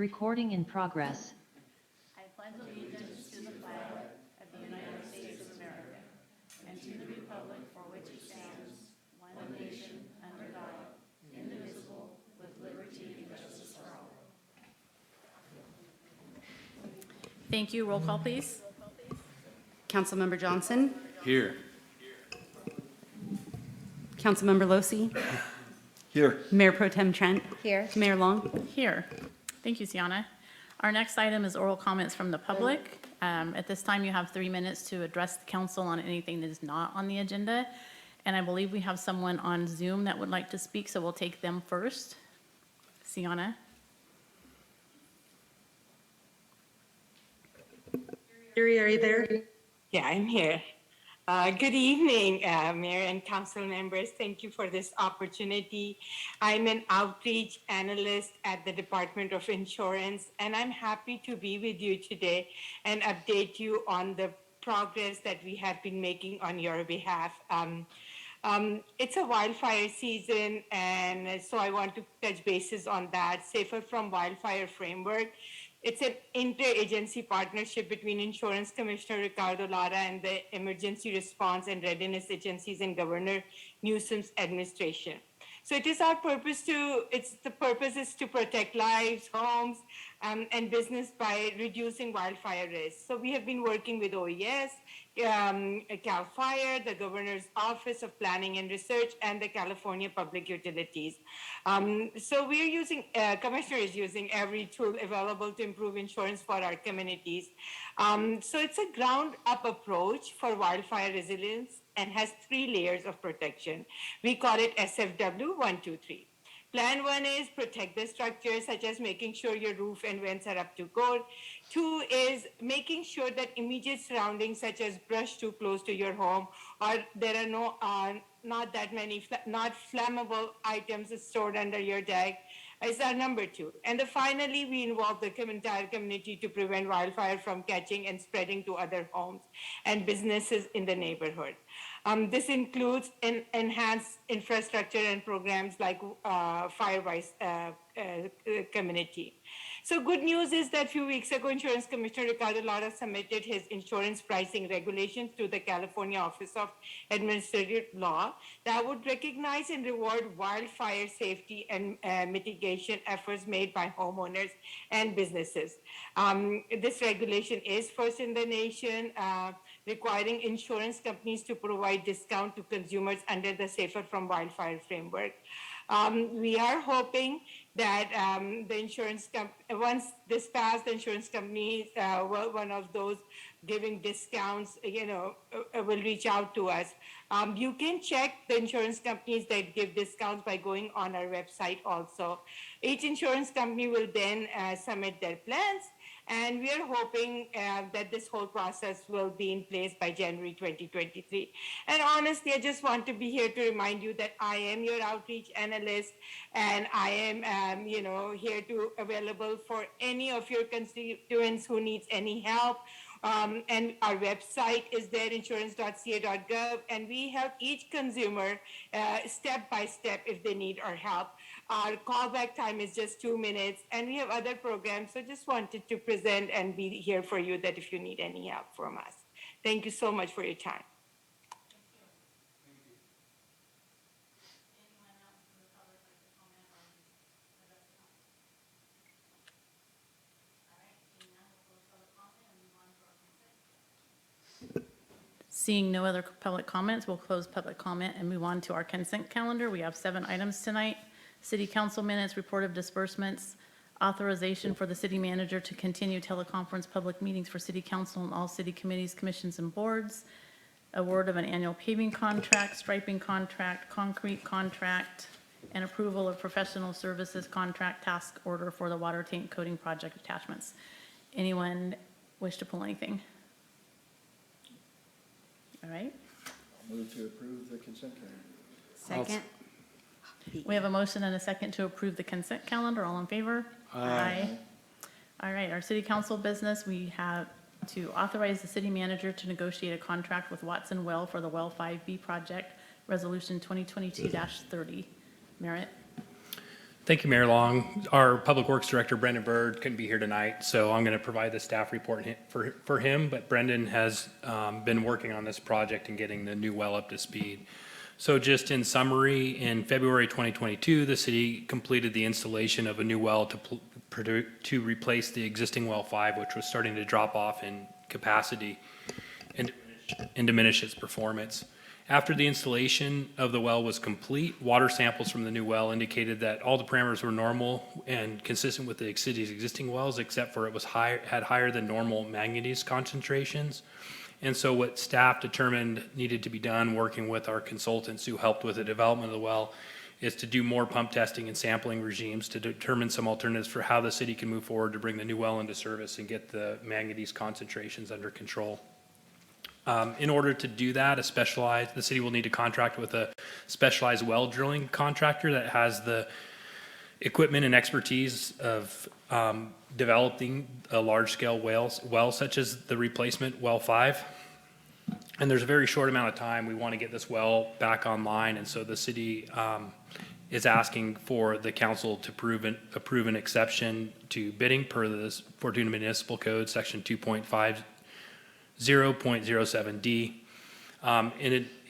Recording in progress. I pledge allegiance to the flag of the United States of America and to the republic for which it stands, one nation, under God, indivisible, with liberty and justice for all. Thank you. Roll call, please. Councilmember Johnson. Here. Councilmember Losi. Here. Mayor Pro Tem Trent. Here. Mayor Long. Here. Thank you, Sienna. Our next item is oral comments from the public. At this time, you have 3 minutes to address the council on anything that is not on the agenda. And I believe we have someone on Zoom that would like to speak, so we'll take them first. Sienna. Yuri, are you there? Yeah, I'm here. Good evening, Mayor and Council members. Thank you for this opportunity. I'm an outreach analyst at the Department of Insurance, and I'm happy to be with you today and update you on the progress that we have been making on your behalf. It's a wildfire season, and so I want to touch bases on that. Safer from Wildfire Framework. It's an interagency partnership between Insurance Commissioner Ricardo Lara and the Emergency Response and Readiness Agencies and Governor Newsom's administration. So the purpose is to protect lives, homes, and business by reducing wildfire risk. So we have been working with OES, CAL FIRE, the Governor's Office of Planning and Research, and the California Public Utilities. So Commissioner is using every tool available to improve insurance for our communities. So it's a ground-up approach for wildfire resilience and has 3 layers of protection. We call it SFW 1, 2, 3. Plan 1 is protect the structure, such as making sure your roof and vents are up to code. 2 is making sure that immediate surroundings, such as brush too close to your home, or there are not that many not flammable items stored under your deck, is our number 2. And finally, we involve the entire community to prevent wildfire from catching and spreading to other homes and businesses in the neighborhood. This includes enhanced infrastructure and programs like Firewise Community. So good news is that a few weeks ago, Insurance Commissioner Ricardo Lara submitted his insurance pricing regulations to the California Office of Administrative Law that would recognize and reward wildfire safety and mitigation efforts made by homeowners and businesses. This regulation is first in the nation, requiring insurance companies to provide discount to consumers under the Safer from Wildfire Framework. We are hoping that once this passed, the insurance companies, one of those giving discounts, will reach out to us. You can check the insurance companies that give discounts by going on our website also. Each insurance company will then submit their plans, and we are hoping that this whole process will be in place by January 2023. And honestly, I just want to be here to remind you that I am your outreach analyst, and I am, here available for any of your constituents who needs any help. And our website is there, insurance.ca.gov, and we help each consumer step by step if they need our help. Our callback time is just 2 minutes, and we have other programs, so just wanted to present and be here for you that if you need any help from us. Thank you so much for your time. Seeing no other public comments, we'll close public comment and move on to our consent calendar. We have 7 items tonight. City Council minutes, report of disbursements, authorization for the city manager to continue teleconference public meetings for city council and all city committees, commissions, and boards, award of an annual paving contract, striping contract, concrete contract, and approval of professional services contract task order for the water tank coating project attachments. Anyone wish to pull anything? All right. I'll move to approve the consent calendar. Second. We have a motion and a second to approve the consent calendar. All in favor? Aye. All right, our city council business, we have to authorize the city manager to negotiate a contract with Watson Well for the Well 5B project, resolution 2022-30. Merritt? Thank you, Mayor Long. Our Public Works Director, Brendan Bird, couldn't be here tonight, so I'm going to provide the staff report for him, but Brendan has been working on this project and getting the new well up to speed. So just in summary, in February 2022, the city completed the installation of a new well to replace the existing well 5, which was starting to drop off in capacity and diminish its performance. After the installation of the well was complete, water samples from the new well indicated that all the parameters were normal and consistent with the city's existing wells, except for it was had higher than normal manganese concentrations. And so what staff determined needed to be done, working with our consultants who helped with the development of the well, is to do more pump testing and sampling regimes to determine some alternatives for how the city can move forward to bring the new well into service and get the manganese concentrations under control. In order to do that, the city will need to contract with a specialized well drilling contractor that has the equipment and expertise of developing a large-scale well such as the replacement well 5. And there's a very short amount of time. We want to get this well back online, and so the city is asking for the council to approve an exception to bidding per the Fortuna Municipal Code, Section 2.50.07D.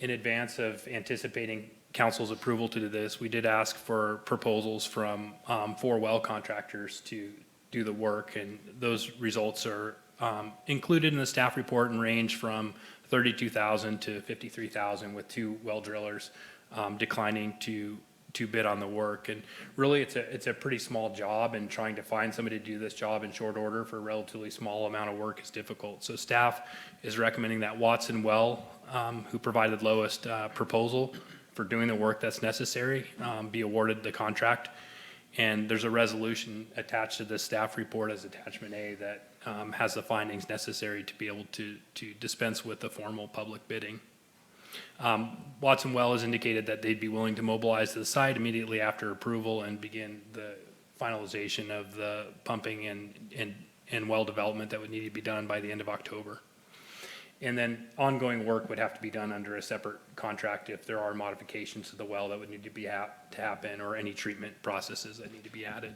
In advance of anticipating council's approval to do this, we did ask for proposals from 4 well contractors to do the work, and those results are included in the staff report and range from $32,000 to $53,000, with 2 well drillers declining to bid on the work. And really it's a pretty small job, and trying to find somebody to do this job in short order for a relatively small amount of work is difficult. So staff is recommending that Watson Well, who provided lowest proposal for doing the work that's necessary, be awarded the contract. And there's a resolution attached to this staff report as attachment A that has the findings necessary to be able to dispense with the formal public bidding. Watson Well has indicated that they'd be willing to mobilize to the site immediately after approval and begin the finalization of the pumping and well development that would need to be done by the end of October. And then ongoing work would have to be done under a separate contract if there are modifications to the well that would need to be to happen, or any treatment processes that need to be added.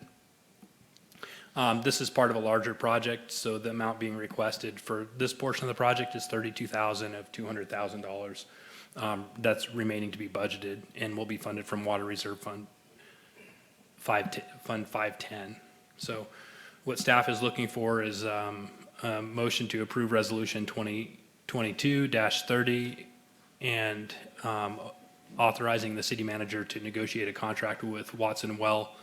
This is part of a larger project, so the amount being requested for this portion of the project is $32,000 of $200,000. That's remaining to be budgeted and will be funded from Water Reserve Fund 510. So what staff is looking for is a motion to approve Resolution 2022-30 and authorizing the city manager to negotiate a contract with Watson Well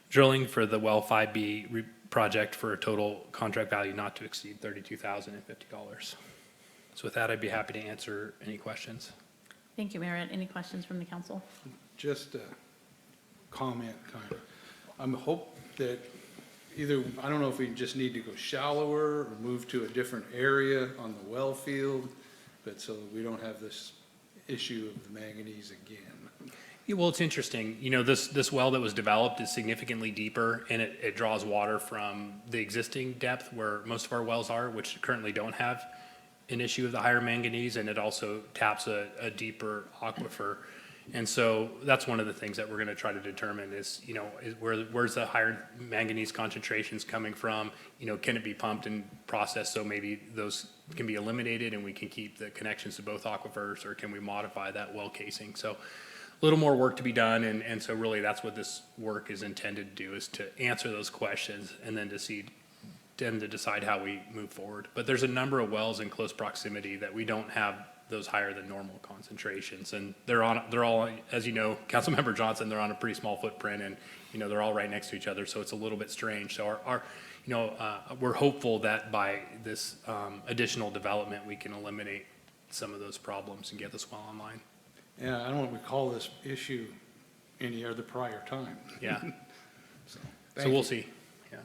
Drilling for the Well 5B project for a total contract value not to exceed $32,050. So with that, I'd be happy to answer any questions. Thank you, Merritt. Any questions from the council? Just a comment, kind of. I'm hope that either, I don't know if we just need to go shallower or move to a different area on the well field, but so that we don't have this issue of the manganese again. Yeah, well, it's interesting. You know, this well that was developed is significantly deeper, and it draws water from the existing depth where most of our wells are, which currently don't have an issue of the higher manganese, and it also taps a deeper aquifer. And so that's one of the things that we're going to try to determine is, you know, where's the higher manganese concentrations coming from? You know, can it be pumped and processed so maybe those can be eliminated and we can keep the connections to both aquifers, or can we modify that well casing? So a little more work to be done, and so really that's what this work is intended to do, is to answer those questions and then to decide how we move forward. But there's a number of wells in close proximity that we don't have those higher than normal concentrations, and they're all, as you know, Councilmember Johnson, they're on a pretty small footprint, and you know they're all right next to each other, so it's a little bit strange. So we're hopeful that by this additional development we can eliminate some of those problems and get this well online. Yeah, I don't recall this issue any other prior time. Yeah. So We'll see. Yeah.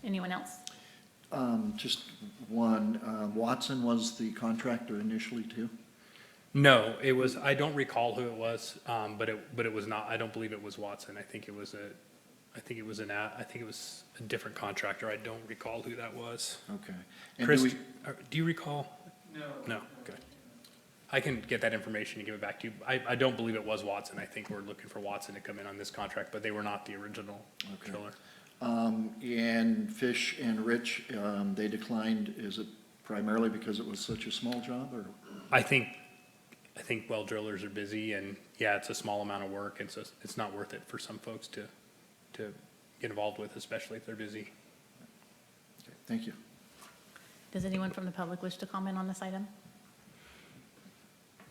Anyone else? Just one, Watson was the contractor initially too? No, it was, I don't recall who it was, but it was not, I don't believe it was Watson. I think it was a different contractor. I don't recall who that was. Okay. And Chris, do do you recall? No. No, good. I can get that information and give it back to you. I don't believe it was Watson. I think we're looking for Watson to come in on this contract, but they were not the original Okay. driller. And Fish and Rich, they declined. Is it primarily because it was such a small job, or? I think well drillers are busy, and yeah, it's a small amount of work, and so it's not worth it for some folks to get involved with, especially if they're busy. Okay, thank you. Does anyone from the public wish to comment on this item?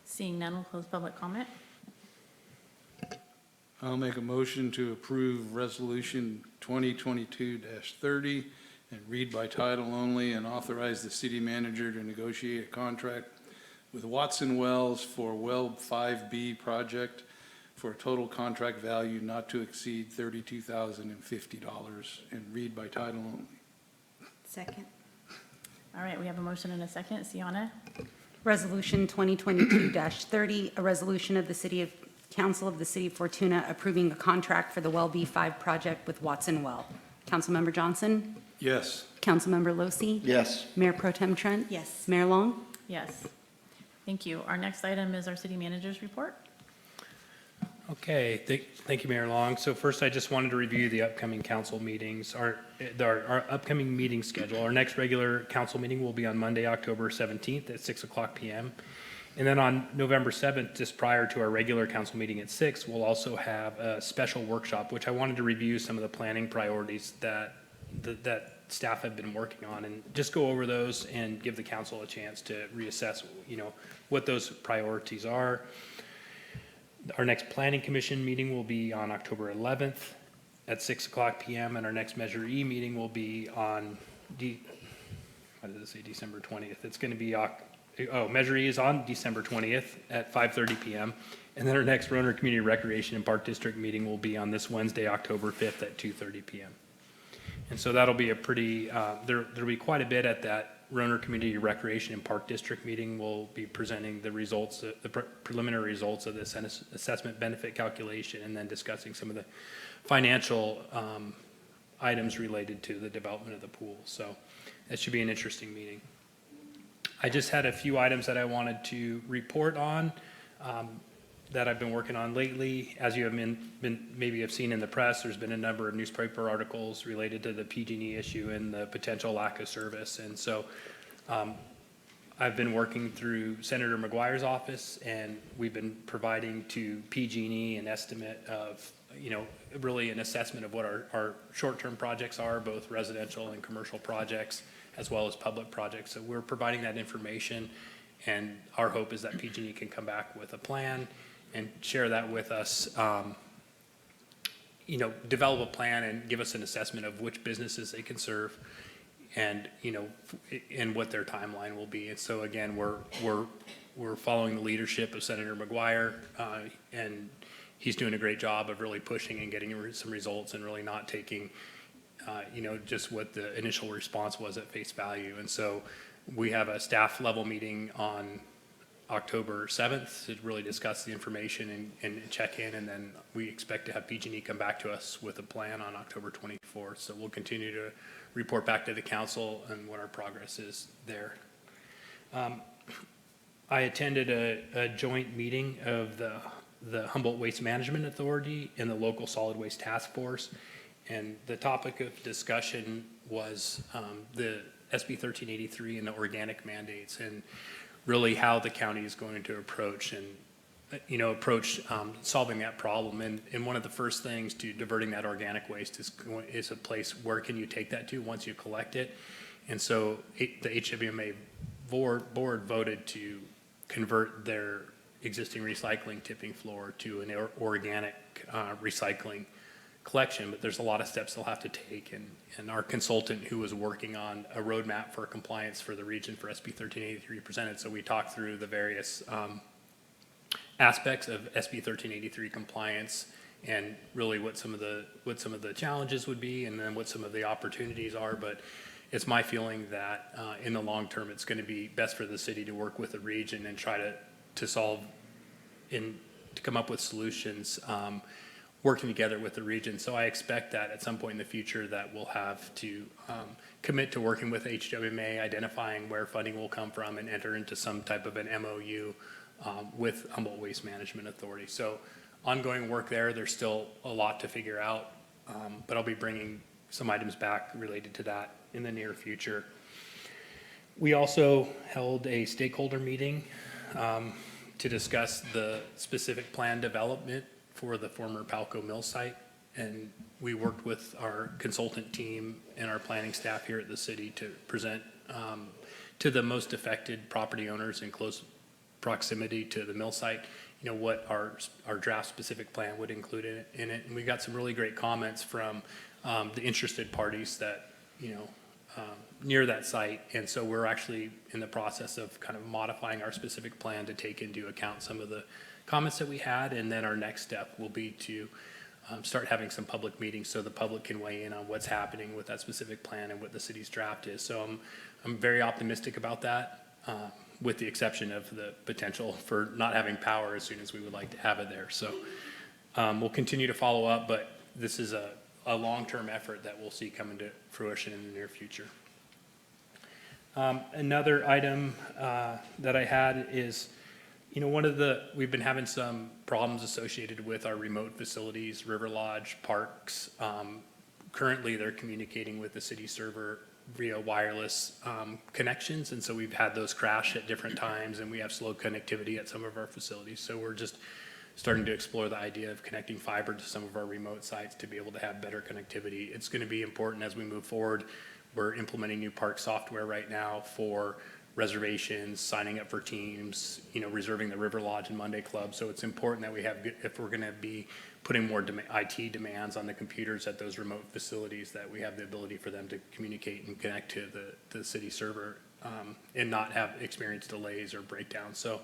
Seeing none, we'll close public comment. I'll make a motion to approve Resolution 2022-30 and read by title only, and authorize the city manager to negotiate a contract with Watson Wells for Well 5B project for a total contract value not to exceed $32,050, and read by title only. Second. All right, we have a motion and a second. Sienna? Resolution 2022-30, a resolution of the Council of the City of Fortuna approving a contract for the Well B5 project with Watson Well. Councilmember Johnson? Yes. Councilmember Losi? Yes. Mayor Pro Tem Trent? Yes. Mayor Long? Yes. Thank you. Our next item is our city manager's report. Okay, thank you, Mayor Long. So first, I just wanted to review the upcoming council meetings, our upcoming meeting schedule. Our next regular council meeting will be on Monday, October 17th at 6:00 p.m. And then on November 7th, just prior to our regular council meeting at 6, we'll also have a special workshop, which I wanted to review some of the planning priorities that staff have been working on, and just go over those and give the council a chance to reassess, what those priorities are. Our next planning commission meeting will be on October 11th at 6:00 p.m. and our next Measure E meeting will be on December 20th. It's going to be Measure E is on December 20th at 5:30 p.m. And then our next Roner Community Recreation and Park District meeting will be on this Wednesday, October 5th at 2:30 p.m. And so that'll be a pretty, there'll be quite a bit at that Roner Community Recreation and Park District meeting. We'll be presenting the results, the preliminary results of this assessment benefit calculation, and then discussing some of the financial items related to the development of the pool. So that should be an interesting meeting. I just had a few items that I wanted to report on that I've been working on lately. As you have maybe have seen in the press, there's been a number of newspaper articles related to the PG&E issue and the potential lack of service. And so I've been working through Senator McGuire's office, and we've been providing to PG&E an estimate of, really an assessment of what our short-term projects are, both residential and commercial projects, as well as public projects. So we're providing that information, and our hope is that PG&E can come back with a plan and share that with us, develop a plan and give us an assessment of which businesses they can serve, and, and what their timeline will be. And so again, we're following the leadership of Senator McGuire, and he's doing a great job of really pushing and getting some results, and really not taking, just what the initial response was at face value. And so we have a staff level meeting on October 7th to really discuss the information and check in, and then we expect to have PG&E come back to us with a plan on October 24th. So we'll continue to report back to the council and what our progress is there. I attended a joint meeting of the Humboldt Waste Management Authority and the local solid waste task force, and the topic of discussion was the SB 1383 and the organic mandates, and really how the county is going to approach solving that problem. And one of the first things to diverting that organic waste is a place where can you take that to once you collect it. And so the HWMA board voted to convert their existing recycling tipping floor to an organic recycling collection, but there's a lot of steps they'll have to take, and our consultant who was working on a roadmap for compliance for the region for SB 1383 presented. So we talked through the various aspects of SB 1383 compliance, and really what some of the challenges would be, and then what some of the opportunities are. But it's my feeling that in the long term, it's going to be best for the city to work with the region and try to solve to come up with solutions, working together with the region. So I expect that at some point in the future that we'll have to commit to working with HWMA, identifying where funding will come from, and enter into some type of an MOU with Humboldt Waste Management Authority. So ongoing work there. There's still a lot to figure out, but I'll be bringing some items back related to that in the near future. We also held a stakeholder meeting to discuss the specific plan development for the former Palco Mill site. And we worked with our consultant team and our planning staff here at the city to present to the most affected property owners in close proximity to the mill site, you know, what our draft specific plan would include in it. And we got some really great comments from the interested parties that, you know, near that site. And so we're actually in the process of kind of modifying our specific plan to take into account some of the comments that we had. And then our next step will be to start having some public meetings so the public can weigh in on what's happening with that specific plan and what the city's draft is. So I'm very optimistic about that, with the exception of the potential for not having power as soon as we would like to have it there. So we'll continue to follow up, but this is a long-term effort that we'll see come into fruition in the near future. Another item that I had is, you know, we've been having some problems associated with our remote facilities, River Lodge, parks. Currently, they're communicating with the city server via wireless connections, and so we've had those crash at different times, and we have slow connectivity at some of our facilities. So we're just starting to explore the idea of connecting fiber to some of our remote sites to be able to have better connectivity. It's going to be important as we move forward. We're implementing new park software right now for reservations, signing up for teams, you know, reserving the River Lodge and Monday Club. So it's important that we have, if we're going to be putting more IT demands on the computers at those remote facilities, that we have the ability for them to communicate and connect to the city server and not have experience delays or breakdowns. So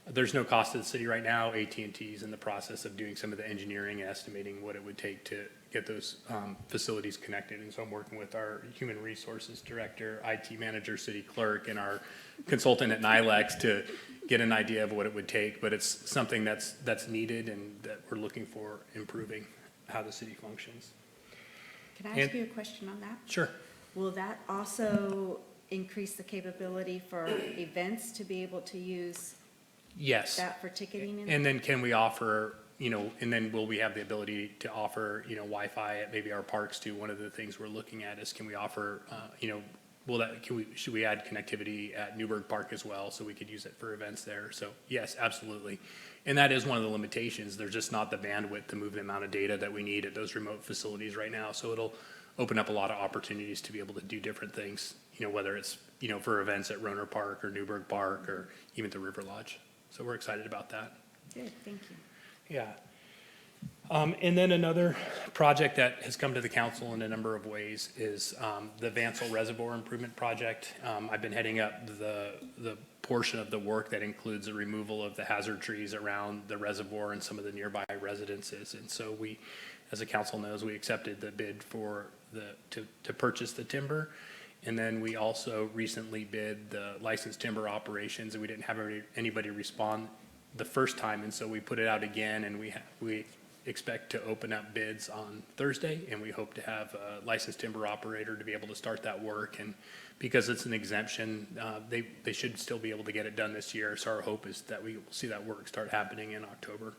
there's no cost to the city right now. AT&T is in the process of doing some of the engineering and estimating what it would take to get those facilities connected. And so I'm working with our human resources director, IT manager, city clerk, and our consultant at NILEX to get an idea of what it would take. But it's something that's needed and that we're looking for improving how the city functions. Can I ask you a question on that? Sure. Will that also increase the capability for events to be able to use Yes. that for ticketing? And then can we offer, you know, and then will we have the ability to offer, you know, Wi-Fi at maybe our parks too? One of the things we're looking at is, can we offer, you know, should we add connectivity at Newburgh Park as well, so we could use it for events there? So yes, absolutely. And that is one of the limitations. There's just not the bandwidth to move the amount of data that we need at those remote facilities right now. So it'll open up a lot of opportunities to be able to do different things, you know, whether it's, you know, for events at Roner Park or Newburgh Park or even the River Lodge. So we're excited about that. Good, thank you. Yeah. And then another project that has come to the council in a number of ways is the Vancil Reservoir Improvement Project. I've been heading up the portion of the work that includes the removal of the hazard trees around the reservoir and some of the nearby residences. And so we, as the council knows, we accepted the bid for to purchase the timber. And then we also recently bid the licensed timber operations, and we didn't have anybody respond the first time. And so we put it out again, and we expect to open up bids on Thursday, and we hope to have a licensed timber operator to be able to start that work. And because it's an exemption, they should still be able to get it done this year. So our hope is that we will see that work start happening in October.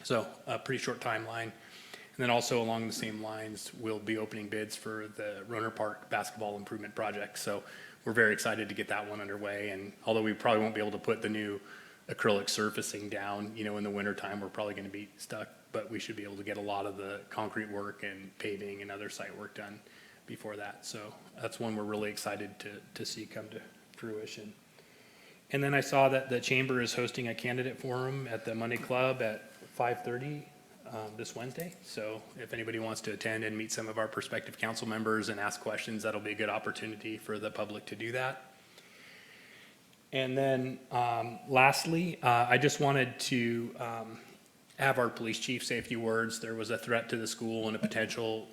So a pretty short timeline. And then also along the same lines, we'll be opening bids for the Roner Park basketball improvement project. So we're very excited to get that one underway. And although we probably won't be able to put the new acrylic surfacing down, you know, in the wintertime, we're probably going to be stuck, but we should be able to get a lot of the concrete work and paving and other site work done before that. So that's one we're really excited to see come to fruition. And then I saw that the chamber is hosting a candidate forum at the Monday Club at 5:30 this Wednesday. So if anybody wants to attend and meet some of our prospective council members and ask questions, that'll be a good opportunity for the public to do that. And then lastly, I just wanted to have our police chief say a few words. There was a threat to the school and a potential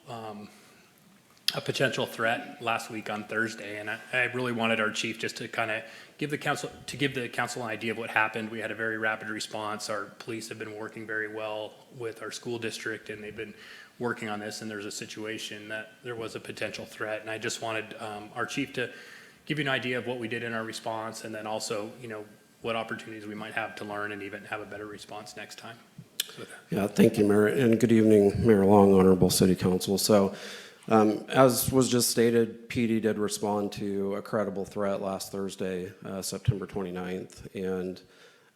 threat last week on Thursday, and I really wanted our chief just to kind of give the council an idea of what happened. We had a very rapid response. Our police have been working very well with our school district, and they've been working on this, and there's a situation that there was a potential threat, and I just wanted our chief to give you an idea of what we did in our response, and then also, you know, what opportunities we might have to learn and even have a better response next time. So with that. Yeah, thank you, Mayor, and good evening, Mayor Long, Honorable City Council. So, as was just stated, PD did respond to a credible threat last Thursday, September 29th, and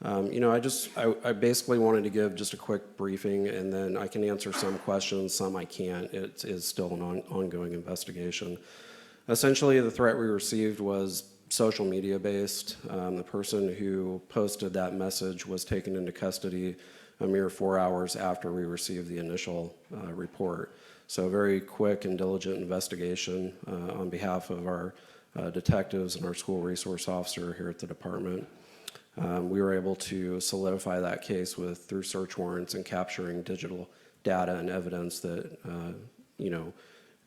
I basically wanted to give just a quick briefing, and then I can answer some questions, some I can't. It is still an ongoing investigation. Essentially, the threat we received was social media based. The person who posted that message was taken into custody a mere 4 hours after we received the initial report. So a very quick and diligent investigation on behalf of our detectives and our school resource officer here at the department. We were able to solidify that case through search warrants and capturing digital data and evidence that,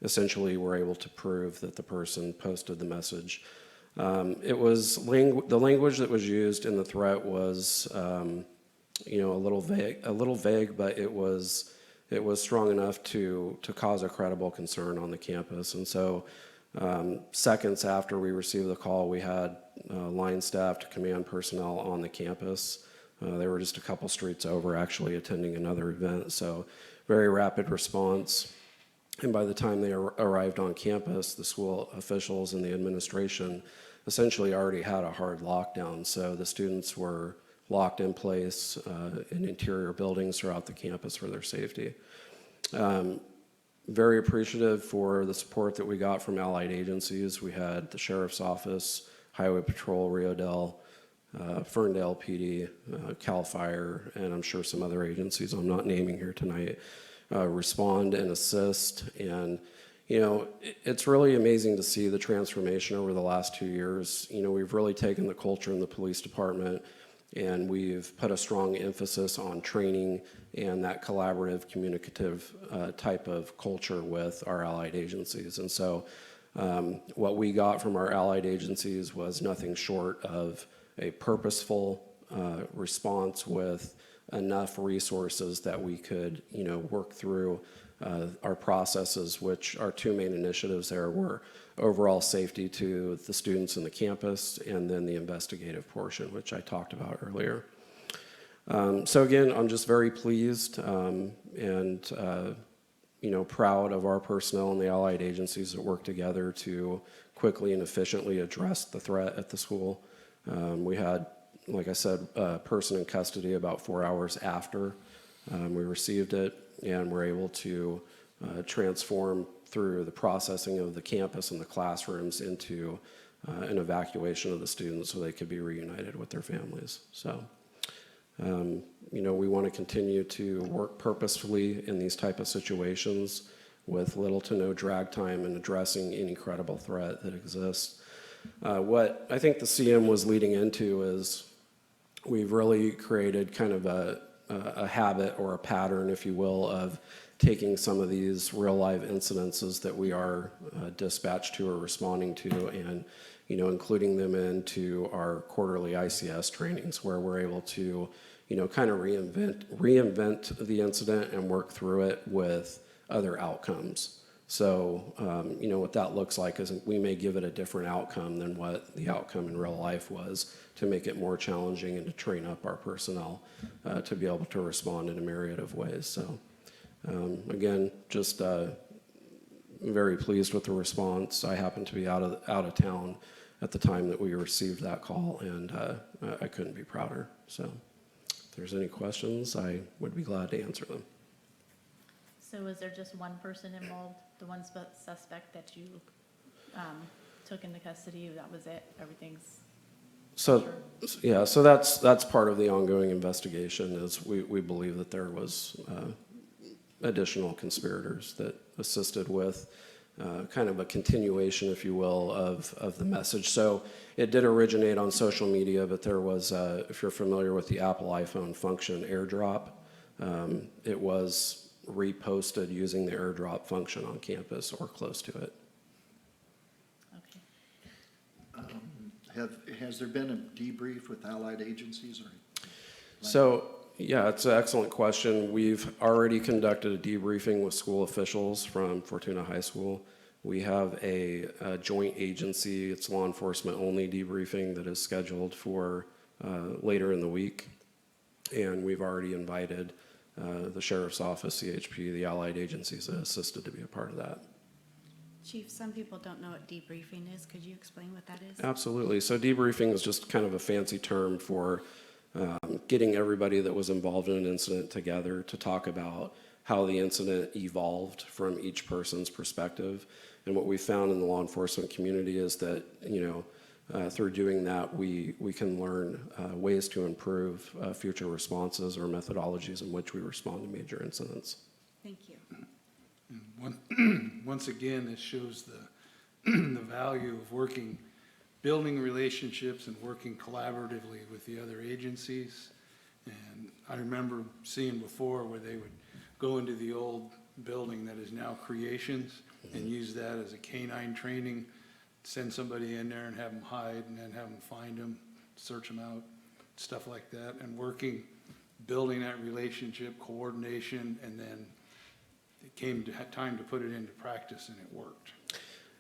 essentially we're able to prove that the person posted the message. The language that was used in the threat was, a little vague, but it was strong enough to cause a credible concern on the campus. And so, seconds after we received the call, we had line staffed command personnel on the campus. They were just a couple streets over, actually attending another event. So, very rapid response. And by the time they arrived on campus, the school officials and the administration essentially already had a hard lockdown. So the students were locked in place in interior buildings throughout the campus for their safety. Very appreciative for the support that we got from allied agencies. We had the Sheriff's Office, Highway Patrol, Rio Dell, Ferndale PD, CAL FIRE, and I'm sure some other agencies I'm not naming here tonight, respond and assist. And it's really amazing to see the transformation over the last 2 years. We've really taken the culture in the police department and we've put a strong emphasis on training and that collaborative, communicative type of culture with our allied agencies. And so what we got from our allied agencies was nothing short of a purposeful response with enough resources that we could, work through our processes, which our two main initiatives there were overall safety to the students in the campus and then the investigative portion, which I talked about earlier. So again, I'm just very pleased and proud of our personnel and the allied agencies that work together to quickly and efficiently address the threat at the school. We had, like I said, a person in custody about 4 hours after we received it, and we're able to transform through the processing of the campus and the classrooms into an evacuation of the students so they could be reunited with their families. So, we want to continue to work purposefully in these type of situations with little to no drag time in addressing any credible threat that exists. What I think the CM was leading into is we've really created kind of a habit or a pattern, if you will, of taking some of these real live incidences that we are dispatched to or responding to and, including them into our quarterly ICS trainings where we're able to, kind of reinvent the incident and work through it with other outcomes. So, what that looks like is we may give it a different outcome than what the outcome in real life was to make it more challenging and to train up our personnel to be able to respond in a myriad of ways. So, again, just very pleased with the response. I happened to be out of town at the time that we received that call, and I couldn't be prouder. So, if there's any questions, I would be glad to answer them. So was there just one person involved, the one suspect that you took into custody? That was it? Everything's So, yeah, so that's part of the ongoing investigation is we believe that there was additional conspirators that assisted with kind of a continuation, if you will, of the message. So it did originate on social media, but there was, if you're familiar with the Apple iPhone function, AirDrop, it was reposted using the AirDrop function on campus or close to it. Okay. Has there been a debrief with allied agencies or? So, yeah, it's an excellent question. We've already conducted a debriefing with school officials from Fortuna High School. We have a joint agency, it's law enforcement only debriefing that is scheduled for later in the week. And we've already invited the Sheriff's Office, CHP, the allied agencies that assisted to be a part of that. Chief, some people don't know what debriefing is. Could you explain what that is? Absolutely. So debriefing is just kind of a fancy term for getting everybody that was involved in an incident together to talk about how the incident evolved from each person's perspective. And what we found in the law enforcement community is that, through doing that, we can learn ways to improve future responses or methodologies in which we respond to major incidents. Thank you. And once again, this shows the value of building relationships and working collaboratively with the other agencies. And I remember seeing before where they would go into the old building that is now Creations and use that as a canine training, send somebody in there and have them hide and then have them find them, search them out, stuff like that. And building that relationship, coordination, and then it came to time to put it into practice and it worked.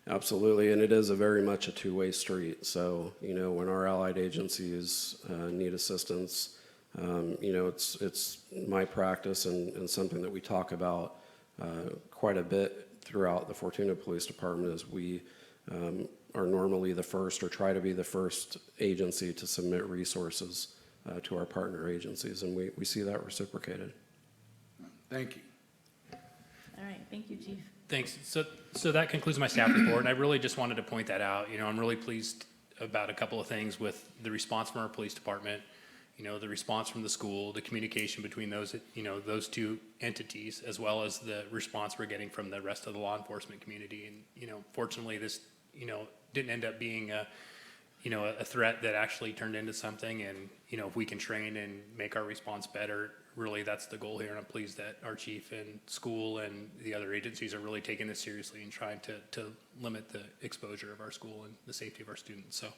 Absolutely, and it is very much a two-way street. So, when our allied agencies need assistance, it's my practice and something that we talk about quite a bit throughout the Fortuna Police Department is we are normally the first or try to be the first agency to submit resources to our partner agencies, and we see that reciprocated. Thank you. All right, thank you, Chief. Thanks. So that concludes my staff report, and I really just wanted to point that out. I'm really pleased about a couple of things with the response from our police department, the response from the school, the communication between those, those two entities, as well as the response we're getting from the rest of the law enforcement community. And, fortunately, this, didn't end up being a threat that actually turned into something. And, if we can train and make our response better, really that's the goal here. And I'm pleased that our chief and school and the other agencies are really taking this seriously and trying to limit the exposure of our school and the safety of our students. So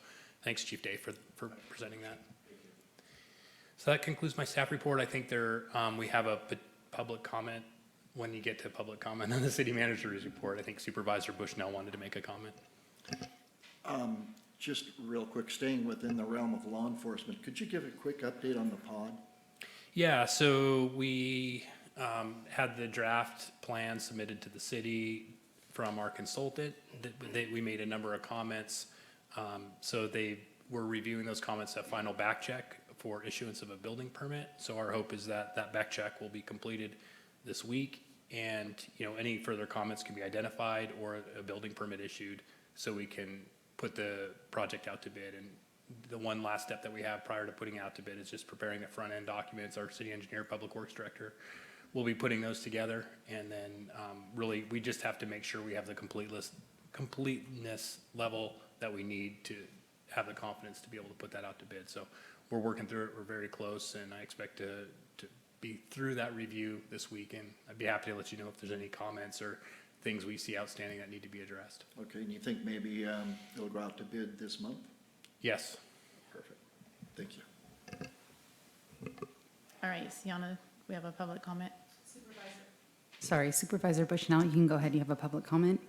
thanks, Chief Day, for presenting that. So that concludes my staff report. I think we have a public comment. When you get to public comment on the city manager's report, I think Supervisor Bushnell wanted to make a comment. Just real quick, staying within the realm of law enforcement, could you give a quick update on the pod? Yeah, so we had the draft plan submitted to the city from our consultant. We made a number of comments. So they were reviewing those comments at final back check for issuance of a building permit. So our hope is that that back check will be completed this week, and any further comments can be identified or a building permit issued so we can put the project out to bid. And the one last step that we have prior to putting out to bid is just preparing the front end documents. Our city engineer, public works director will be putting those together, and then really we just have to make sure we have the completeness level that we need to have the confidence to be able to put that out to bid. So we're working through it. We're very close, and I expect to be through that review this week, and I'd be happy to let you know if there's any comments or things we see outstanding that need to be addressed. Okay, and you think maybe it'll go out to bid this month? Yes. Perfect. Thank you. All right, Sienna, we have a public comment. Sorry, Supervisor Bushnell, you can go ahead. You have a public comment.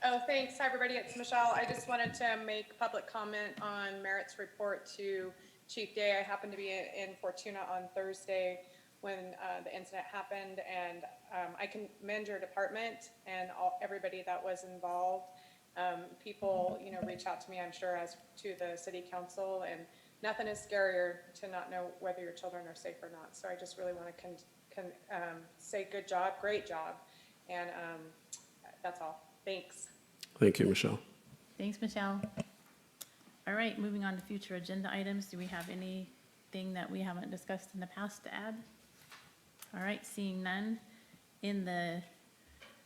Oh, thanks. Hi, everybody. It's Michelle. I just wanted to make public comment on Merritt's report to Chief Day. I happened to be in Fortuna on Thursday when the incident happened, and I commend your department and everybody that was involved. People, reach out to me, I'm sure, as to the city council, and nothing is scarier to not know whether your children are safe or not. So I just really want to say good job, great job, and that's all. Thanks. Thank you, Michelle. Thanks, Michelle. All right, moving on to future agenda items. Do we have anything that we haven't discussed in the past to add? All right, seeing none. In the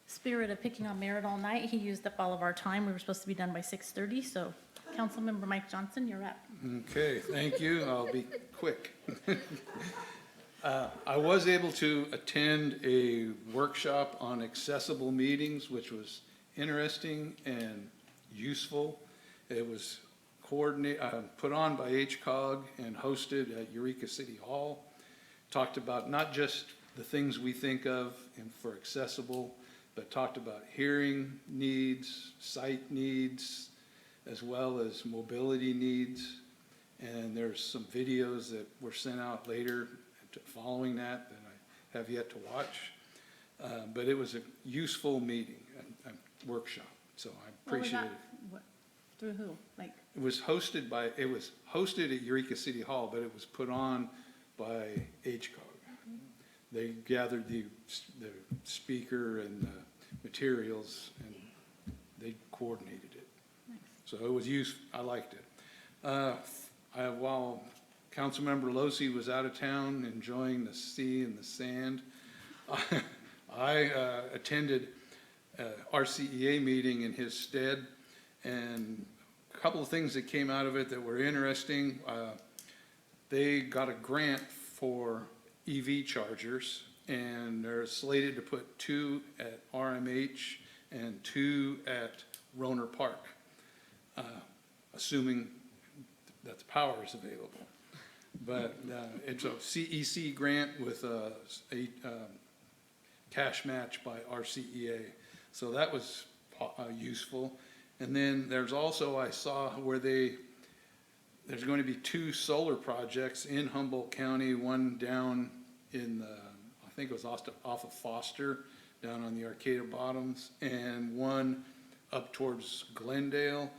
spirit of picking on Merritt all night, he used up all of our time. We were supposed to be done by 6:30, so Councilmember Mike Johnson, you're up. Okay, thank you. I'll be quick. I was able to attend a workshop on accessible meetings, which was interesting and useful. It was put on by HCOG and hosted at Eureka City Hall. Talked about not just the things we think of for accessible, but talked about hearing needs, sight needs, as well as mobility needs. And there's some videos that were sent out later following that I have yet to watch. But it was a useful meeting, a workshop, so I What was appreciate that? it. What- Through who? Like, It was hosted at Eureka City Hall, but it was put on by HCOG. They gathered the speaker and the materials, and they coordinated it. So it was I liked it. While Councilmember Losi was out of town enjoying the sea and the sand, I attended a RCEA meeting in his stead, and a couple of things that came out of it that were interesting. They got a grant for EV chargers, and they're slated to put 2 at RMH and 2 at Roner Park, assuming that the power is available. But it's a CEC grant with a cash match by RCEA. So that was useful. And then there's also, I saw where there's going to be 2 solar projects in Humboldt County, one down in I think it was off of Foster, down on the Arcata Bottoms, and one up towards Glendale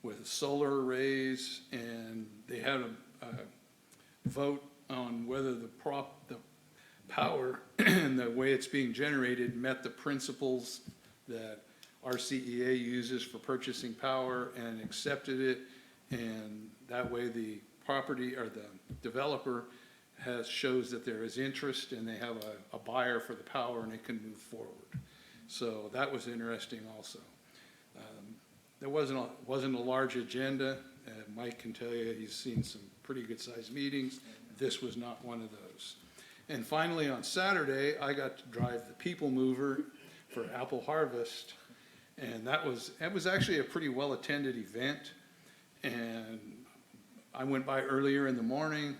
with solar arrays, and they had a vote on whether the power and the way it's being generated met the principles that RCEA uses for purchasing power, and accepted it, and that way the property or the developer shows that there is interest and they have a buyer for the power and it can move forward. So that was interesting also. There wasn't a large agenda. Mike can tell you he's seen some pretty good sized meetings. This was not one of those. And finally, on Saturday, I got to drive the People Mover for Apple Harvest, and that was actually a pretty well attended event. And I went by earlier in the morning,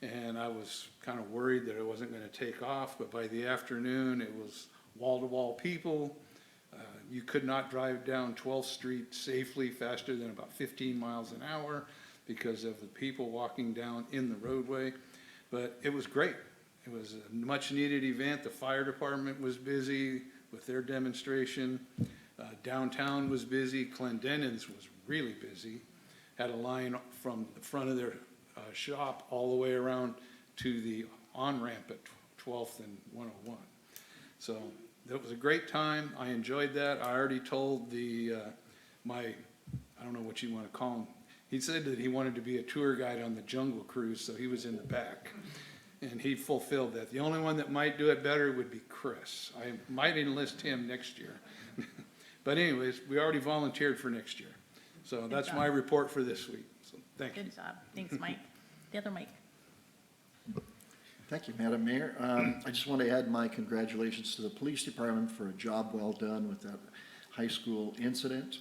and I was kind of worried that it wasn't going to take off, but by the afternoon, it was wall-to-wall people. You could not drive down 12th Street safely faster than about 15 miles an hour because of the people walking down in the roadway. But it was great. It was a much-needed event. The fire department was busy with their demonstration. Downtown was busy. Clendenin's was really busy. Had a line from the front of their shop all the way around to the on-ramp at 12th and 101. So that was a great time. I enjoyed that. I already told I don't know what you want to call him. He said that he wanted to be a tour guide on the Jungle Cruise, so he was in the back. And he fulfilled that. The only one that might do it better would be Chris. I might enlist him next year. But anyways, we already volunteered for next year. So that's job. my report for this week. So thank you. good job. Thanks, Mike. The other Mike. Thank you, Madam Mayor. I just want to add my congratulations to the police department for a job well done with that high school incident.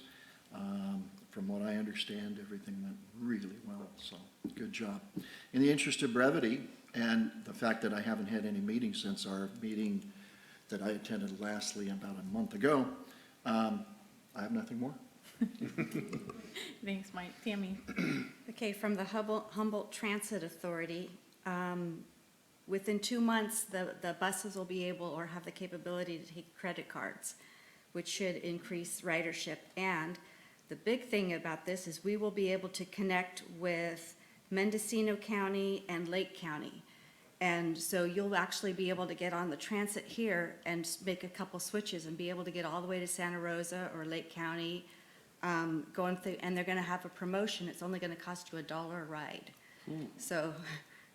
From what I understand, everything went really well, so good job. In the interest of brevity, and the fact that I haven't had any meetings since our meeting that I attended lastly about a month ago, I have nothing more. Thanks, Mike. Tammy. Okay, from the Humboldt Transit Authority, within 2 months, the buses will be able or have the capability to take credit cards, which should increase ridership. And the big thing about this is we will be able to connect with Mendocino County and Lake County. And so you'll actually be able to get on the transit here and make a couple switches and be able to get all the way to Santa Rosa or Lake County, going through, and they're gonna have a promotion. It's only gonna cost you $1 a ride.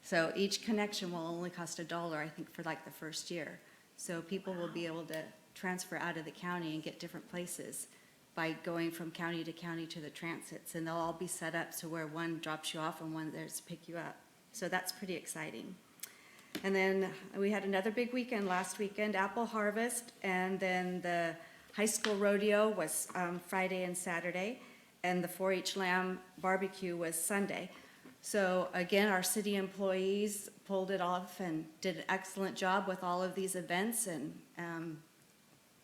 So each connection will only cost $1, I think, for like the first year. So people will be able to transfer out of the county and get different places by going from county to the transits. And they'll all be set up so where one drops you off and one there's to pick you up. So that's pretty exciting. And then we had another big weekend last weekend, Apple Harvest, and then the high school rodeo was Friday and Saturday, and the 4-H Lamb barbecue was Sunday. So again, our city employees pulled it off and did an excellent job with all of these events, and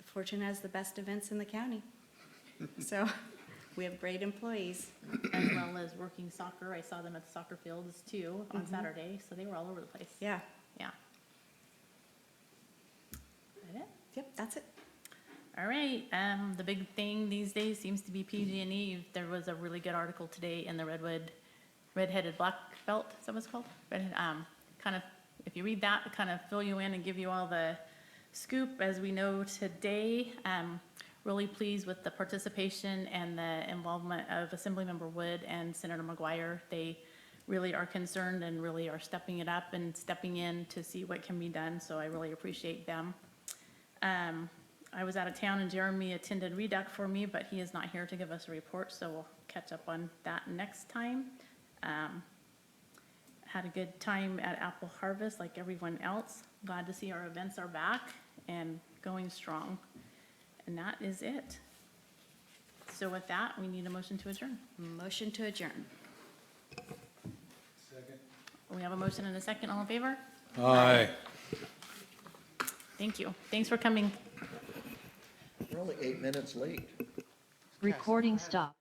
Fortuna has the best events in the county. So We have great employees. as well as working soccer. I saw them at the soccer fields too on Saturday, so they were all over the place. Yeah. Yeah. Is that it? Yep, that's it. All right, the big thing these days seems to be PG&E. There was a really good article today in the Redheaded Black Belt, is that what it's called? Redhead, kind of, if you read that, it kind of fill you in and give you all the scoop as we know today. Really pleased with the participation and the involvement of Assemblymember Wood and Senator McGuire. They really are concerned and really are stepping it up and stepping in to see what can be done, so I really appreciate them. I was out of town and Jeremy attended REDUC for me, but he is not here to give us a report, so we'll catch up on that next time. Had a good time at Apple Harvest like everyone else. Glad to see our events are back and going strong. And that is it. So with that, we need a motion to adjourn. Motion to adjourn. Second. We have a motion and a second. All in favor? Aye. Thank you. Thanks for coming. We're only 8 minutes late. Recording stop.